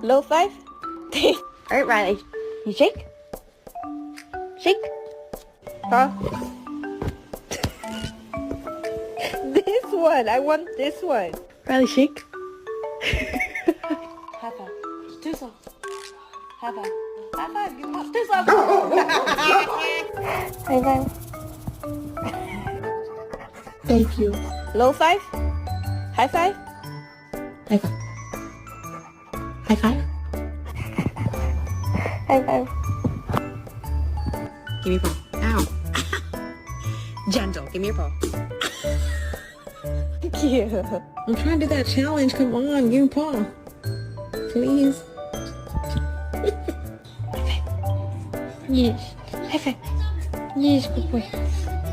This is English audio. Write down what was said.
Low five. Alright, Riley. You shake? Shake. Huh? This one. I want this one. Riley, shake. High five. Too soft. High five. High five. You want too soft. High five. Thank you. Low five. High five. High five. High five. High five. Give me your paw. Ow. Gentle. Give me your paw. Cute. I'm trying to do that challenge. Come on. Give me a paw. Please. Yes. High five. Yes, good boy.